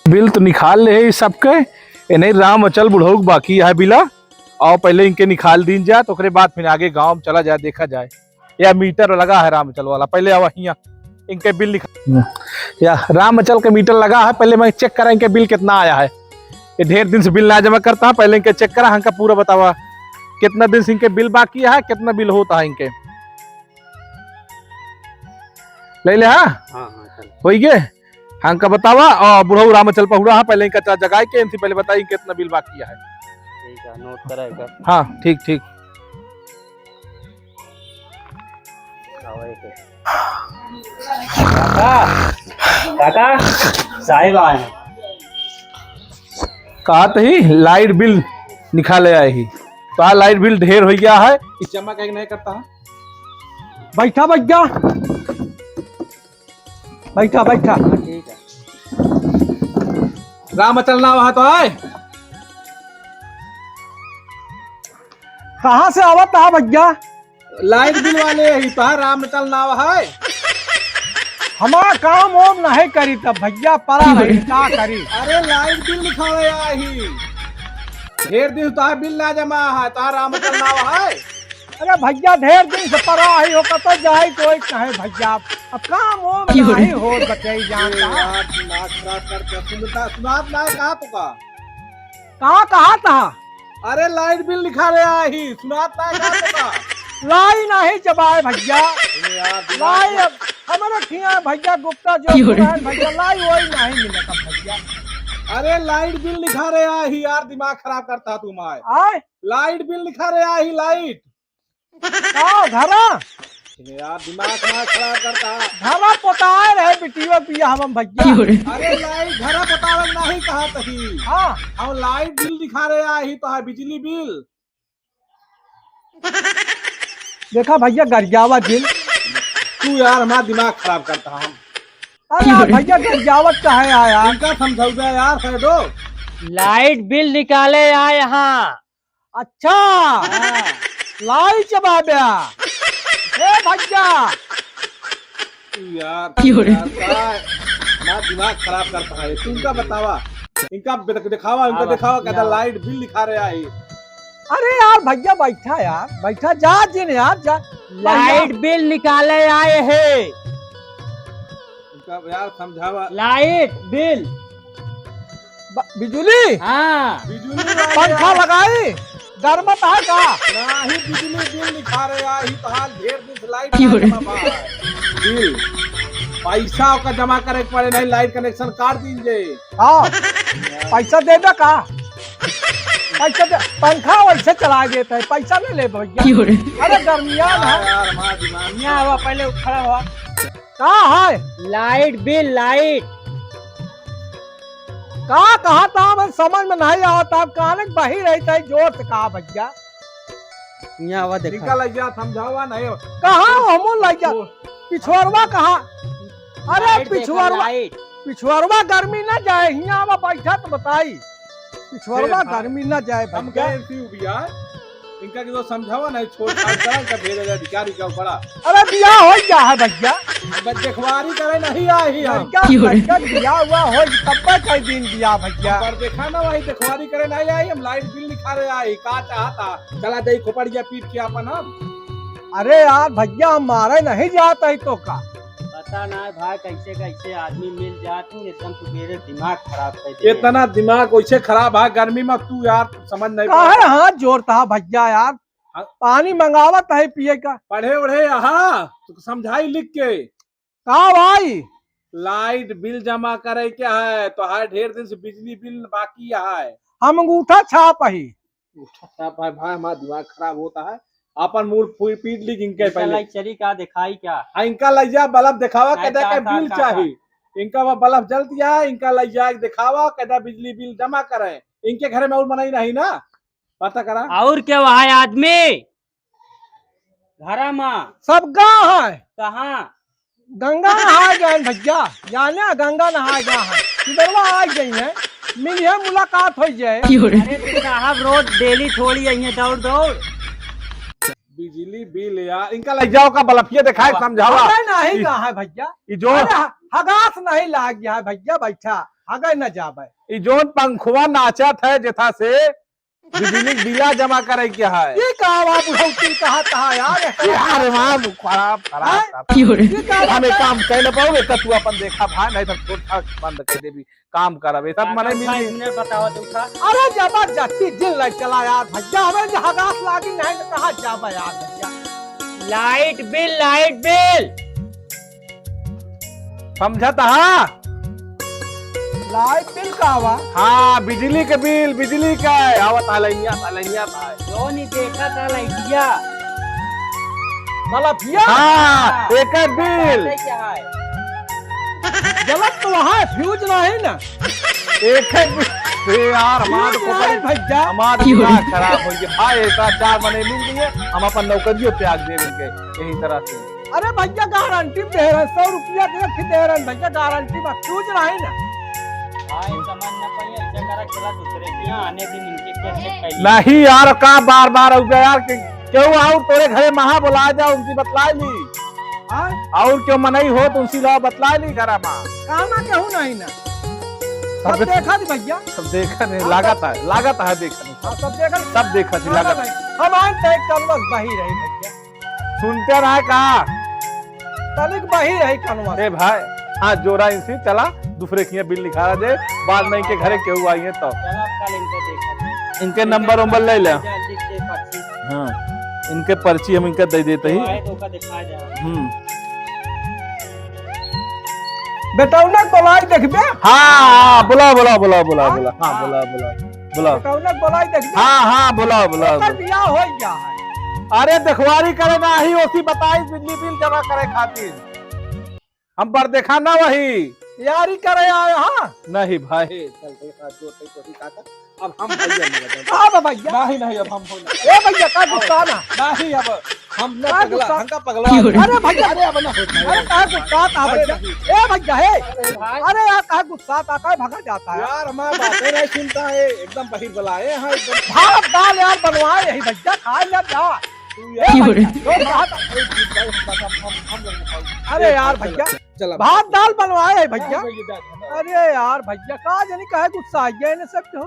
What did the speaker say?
Bill तो निकाल ले है सबके नहीं राम अचल बुढ़ऊ बाकी है बिला और पहले इनके निकाल दीन जाए तो बाद फिर आगे गांव में चला जाए देखा जाए या मीटर लगा है राम अचल वाला पहले अब यहाँ इनके बिल निकाल या राम अचल का मीटर लगा है पहले मैं चेक करा इनके बिल कितना आया है। ये ढेर दिन से बिल ना जमा करता है पहले इनके चेक करा हमका पूरा बतावा कितना दिन से इनके बिल बाकी है कितना बिल होता है इनके ले ले हो गए हमका बतावा और बुढ़ऊ रामचल पहुड़ा है पहले इनका जगाए के इनसे पहले बताइए कितना बिल बाकी है। ठीक है नोट कराएगा। हाँ ठीक ठीक काका साहिब आए हैं। कहा ही लाइट बिल निकाले आए ही तो लाइट बिल ढेर हो गया है इस जमा कहीं नहीं करता है। बैठा बैठा बैठा बैठा ठीक है राम चलना वहां तो आए कहाँ से आवत है भैया? लाइट बिल वाले ही तो राम चलना है हमारा काम ओम नहीं करी तब भैया परा क्या करी। अरे लाइट बिल निकाले आए ही ढेर दिन तो बिल ना जमा है तो राम चलना है। अरे भैया ढेर दिन से परा ही हो कत जाए कोई कहे भैया अब काम ओम नहीं हो बचाई जानता कहाँ कहा था। अरे लाइट बिल निकाले आए ही सुनात ना लाई नहीं जबाए भैया लाई अब हमारा खिया भैया गुप्ता जो भैया लाई वही नहीं मिलेगा भैया। अरे लाइट बिल लिखा रहे ही यार दिमाग खराब करता तुम आए लाइट बिल लिखा रहे ही लाइट घरा यार दिमाग खराब करता घरा पोताए रहे बिटिया पिया हम भैया। अरे लाइट घरा पोतावे नहीं कहा तही हाँ हम लाइट बिल दिखा रहे ही तो है बिजली बिल देखा भैया गरियावत बिल तू यार हमारा दिमाग खराब करता हम। अरे यार भैया गरियावत का है आया इनका समझाओ यार दो लाइट बिल निकाले आए यहाँ। अच्छा लाई चबा दिया भैया यार हमारा दिमाग खराब करता है तुमका बतावा इनका दिखावा इनका दिखावा कहता लाइट बिल लिखा रहे आई। अरे यार भैया बैठा यार बैठा जा जिन यार जा लाइट बिल निकाले आए हैं। यार समझावा लाइट बिल बिजली हाँ बिजली पंखा लगाई गर्मत है का नहीं बिजली बिल लिखा रहे आई तो हाल ढेर दिन लाइट बिल पैसा का जमा करे पड़े नहीं लाइट कनेक्शन काट दीजिए। हाँ पैसा दे दे का पैसा दे पंखा वैसे चला देता है पैसा नहीं ले भैया। अरे गर्मियान है यहाँ हुआ पहले खड़ा हुआ कहाँ है लाइट बिल लाइट कहा था मैं समझ में नहीं आता कान बही रहता है जोर से कहा भैया यहाँ हुआ देखा निकल जा समझावा नहीं कहा हम लग जा पिछुआरवा कहा। अरे पिछुआरवा गर्मी ना जाए यहाँ बैठा तो बताई पिछुआरवा गर्मी ना जाए हम भैया इनका जो समझावा नहीं छोड़ का भेज अधिकारी का बड़ा। अरे बिया हो गया है भैया देखवारी करे नहीं आई बिया हुआ हो कब कई दिन बिया भैया पर देखा ना वही देखवारी करे नहीं आई हम लाइट बिल लिखा रहे आई का चाहता चला दे खोपड़िया पीट के अपन हम। अरे यार भैया हम मारे नहीं जाता है तो का पता ना भाई कैसे कैसे आदमी मिल जाते एकदम तू मेरे दिमाग खराब कर दिया। इतना दिमाग वैसे खराब है गर्मी में तू यार समझ नहीं काहे हाथ जोड़ता भैया यार पानी मंगावत है पिए का पढ़े उढ़े यहाँ तो समझाई लिख के कहा भाई लाइट बिल जमा करे क्या है तो है ढेर दिन से बिजली बिल बाकी है हम अंगूठा छाप ही भाई हमारा दिमाग खराब होता है अपन मूड पीट ली इनके पहले चली क्या दिखाई क्या इनका लैया बल्ब दिखावा कहता है बिल चाहिए इनका वो बल्ब जल दिया इनका लैया दिखावा कहता बिजली बिल जमा करे इनके घर में और मनाई नहीं ना पता करा और क्या वहाँ आदमी घर माँ सब गाँव है कहाँ गंगा नहा गए भैया जाने गंगा नहा गया है इधरवा आ गई है मिलिए मुलाकात हो जाए। अरे साहब रोज डेली थोड़ी आई है दौड़ दौड़ बिजली बिल यार इनका लग जाओ का बलफिया दिखाए समझावा अरे नहीं कहा है भैया, ई जो अरे हगास नहीं लाग गया है भैया, बैठा हगे न जाबे। ई जोन पंखुआ नाचत है जथा से बिजली बिला जमा करे क्या है ये कहा बाबू होती कहा यार यार मां खराब खराब ये कहा हम एक काम कर ले पाओगे तो तू अपन देखा भाई नहीं तो छोटा बंद कर देबी काम करबे सब मने मिली मिनट बताओ तू था। अरे जबरदस्ती दिल लग चला यार भैया, हमें हगास लागी नहीं तो कहा जाबे यार भैया। लाइट बिल समझत हां लाइट बिल का आवा हाँ बिजली के बिल बिजली का है आवत आलैया था जो नहीं देखा था लाइटिया बलफिया हाँ एक बिल क्या है गलत तो वहाँ है, फ्यूज नहीं ना एक यार हमार फ्यूज को नहीं भैया। हमार दिमाग खराब हो गया भाई ऐसा 4 महीने मिल गए हम अपन नौकरियों त्याग दे देंगे यही तरह से। अरे भैया गारंटी दे रहे 100 रुपया दे रहे भैया, गारंटी में फ्यूज नहीं ना। हाँ ये समझ न पाई ऐसा करा चला दूसरे के यहाँ आने दिन इनके कैसे पहले नहीं यार का बार बार हो गया यार क्यों आओ तोरे घरे महा बुला जाओ उनकी बतला ली हाँ और क्यों मनई हो तो उनसी ला बतला ली करा माँ कामा केहू नहीं ना, सब देखा थी भैया, सब देखा नहीं लागत है देखने हाँ, सब देखा थी लागत हम आए थे कनवस बही रही भैया, सुनते रहा कहा तनिक बही रही कनवस। अरे भाई हाँ जोरा इनसे चला दूसरे की बिल लिखा दे बाद में इनके घरे क्यों आई है तो चलो कल इनको देखा इनके नंबर वंबर ले ले जल्दी से पर्ची हाँ इनके पर्ची हम इनका दे देते ही आए तो का दिखा जाए। बेटौना बोलाई देखबे, हाँ बुला हाँ बुला बेटौना बोलाई देखबे, हाँ बुला बियाह हो गया है। अरे देखवारी करे ना ही ओसी बताई बिजली बिल जमा करे खातिर हम पर देखा ना वही यारी करे आए हाँ नहीं भाई चल देखा जो तो काका अब हम भैया नहीं हाँ भैया नहीं अब हम हो ए भैया का गुस्सा ना नहीं अब हम ना का पगला गुस्सा? हमका पगला अरे भैया अरे अब ना होता अरे का गुस्सा था भैया, ए भैया हे भाई अरे यार का गुस्सा था का भगा जाता है यार हमारी बातें नहीं सुनता है एकदम बहिर बुलाए हैं एकदम भात दाल यार बनवाए यही भैया खा लिया जा। अरे यार भैया चला भात दाल बनवाए है भैया, अरे यार भैया का जानी काहे गुस्सा आ गया इन सब हो।